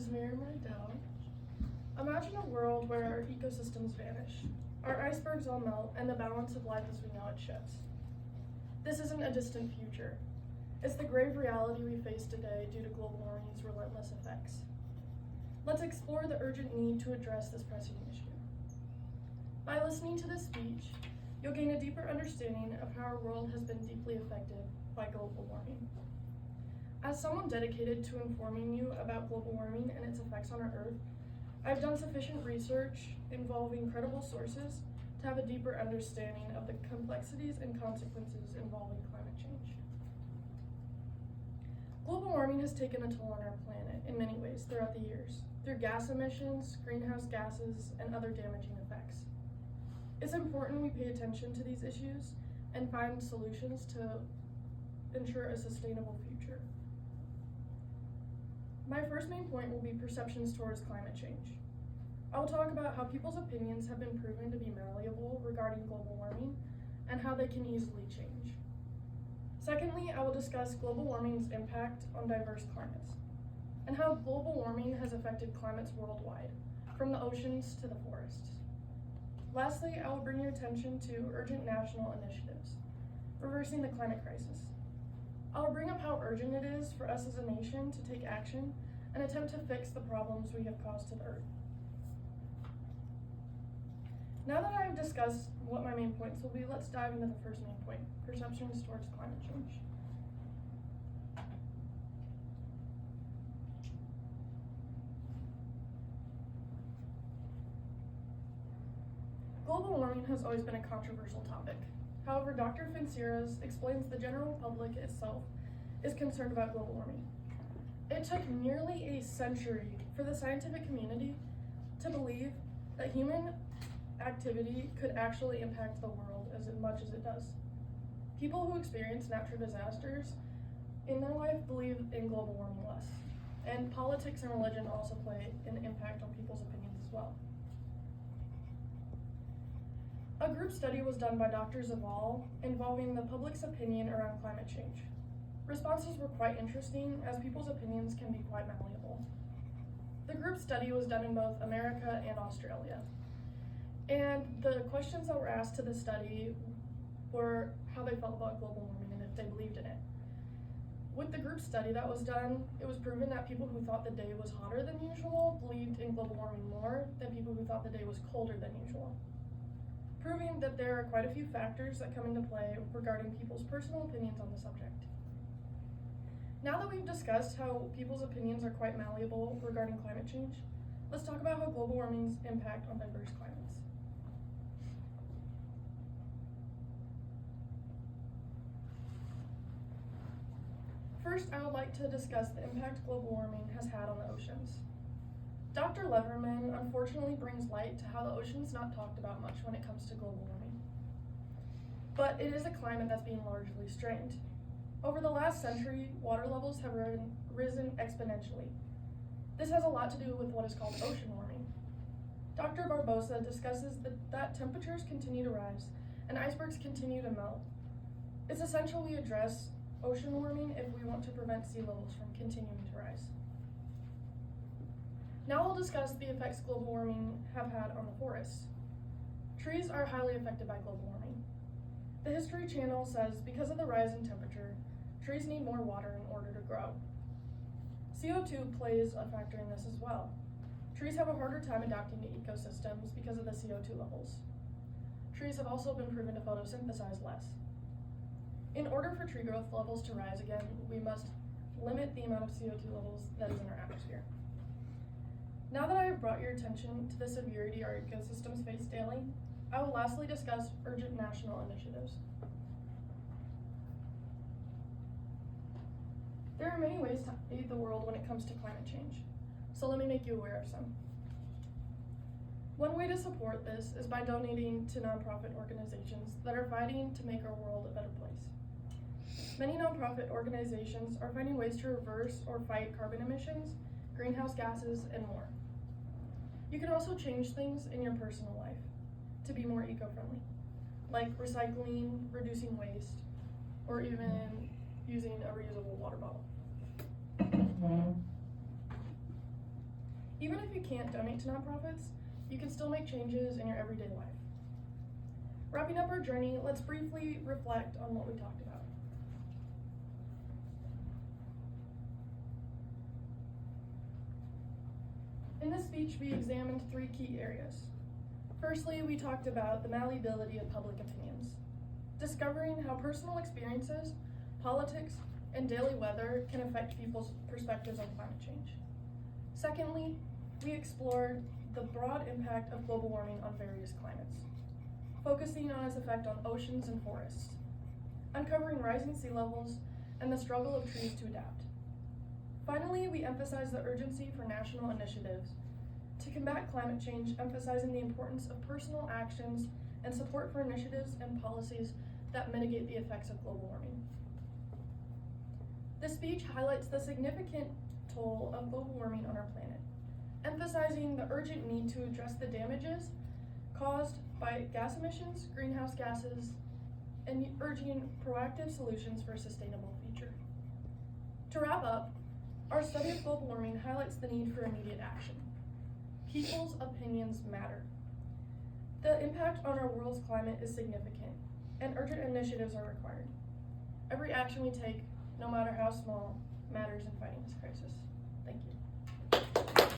is Miriam Rydell. Imagine a world where our ecosystems vanish, our icebergs all melt, and the balance of life as we know it shifts. This isn't a distant future. It's the grave reality we face today due to global warming's relentless effects. Let's explore the urgent need to address this pressing issue. By listening to this speech, you'll gain a deeper understanding of how our world has been deeply affected by global warming. As someone dedicated to informing you about global warming and its effects on our Earth, I've done sufficient research involving credible sources to have a deeper understanding of the complexities and consequences involving climate change. Global warming has taken a toll on our planet in many ways throughout the years, through gas emissions, greenhouse gases, and other damaging effects. It's important we pay attention to these issues and find solutions to ensure a sustainable future. My first main point will be perceptions towards climate change. I will talk about how people's opinions have been proven to be malleable regarding global warming and how they can easily change. Secondly, I will discuss global warming's impact on diverse climates and how global warming has affected climates worldwide, from the oceans to the forests. Lastly, I will bring your attention to urgent national initiatives, reversing the climate crisis. I will bring up how urgent it is for us as a nation to take action and attempt to fix the problems we have caused to the Earth. Now that I have discussed what my main points will be, let's dive into the first main point, perceptions towards climate change. Global warming has always been a controversial topic. However, Dr. Finceras explains the general public itself is concerned about global warming. It took nearly a century for the scientific community to believe that human activity could actually impact the world as much as it does. People who experience natural disasters in their life believe in global warming less, and politics and religion also play an impact on people's opinions as well. A group study was done by Dr. Zaval involving the public's opinion around climate change. Responses were quite interesting, as people's opinions can be quite malleable. The group study was done in both America and Australia. And the questions that were asked to the study were how they felt about global warming and if they believed in it. With the group study that was done, it was proven that people who thought the day was hotter than usual believed in global warming more than people who thought the day was colder than usual, proving that there are quite a few factors that come into play regarding people's personal opinions on the subject. Now that we've discussed how people's opinions are quite malleable regarding climate change, let's talk about how global warming's impact on diverse climates. First, I would like to discuss the impact global warming has had on the oceans. Dr. Leverman unfortunately brings light to how the ocean's not talked about much when it comes to global warming. But it is a climate that's being largely strained. Over the last century, water levels have risen exponentially. This has a lot to do with what is called ocean warming. Dr. Barbosa discusses that temperatures continue to rise and icebergs continue to melt. It's essential we address ocean warming if we want to prevent sea levels from continuing to rise. Now we'll discuss the effects global warming have had on the forests. Trees are highly affected by global warming. The History Channel says because of the rise in temperature, trees need more water in order to grow. CO2 plays a factor in this as well. Trees have a harder time adapting to ecosystems because of the CO2 levels. Trees have also been proven to photosynthesize less. In order for tree growth levels to rise again, we must limit the amount of CO2 levels that is in our atmosphere. Now that I have brought your attention to the severity our ecosystems face daily, I will lastly discuss urgent national initiatives. There are many ways to aid the world when it comes to climate change, so let me make you aware of some. One way to support this is by donating to nonprofit organizations that are fighting to make our world a better place. Many nonprofit organizations are finding ways to reverse or fight carbon emissions, greenhouse gases, and more. You can also change things in your personal life to be more eco-friendly, like recycling, reducing waste, or even using a reusable water bottle. Even if you can't donate to nonprofits, you can still make changes in your everyday life. Wrapping up our journey, let's briefly reflect on what we talked about. In this speech, we examined 3 key areas. Firstly, we talked about the malleability of public opinions, discovering how personal experiences, politics, and daily weather can affect people's perspectives on climate change. Secondly, we explored the broad impact of global warming on various climates, focusing on its effect on oceans and forests, uncovering rising sea levels and the struggle of trees to adapt. Finally, we emphasized the urgency for national initiatives to combat climate change, emphasizing the importance of personal actions and support for initiatives and policies that mitigate the effects of global warming. This speech highlights the significant toll of global warming on our planet, emphasizing the urgent need to address the damages caused by gas emissions, greenhouse gases, and urging proactive solutions for a sustainable future. To wrap up, our study of global warming highlights the need for immediate action. People's opinions matter. The impact on our world's climate is significant, and urgent initiatives are required. Every action we take, no matter how small, matters in fighting this crisis. Thank you.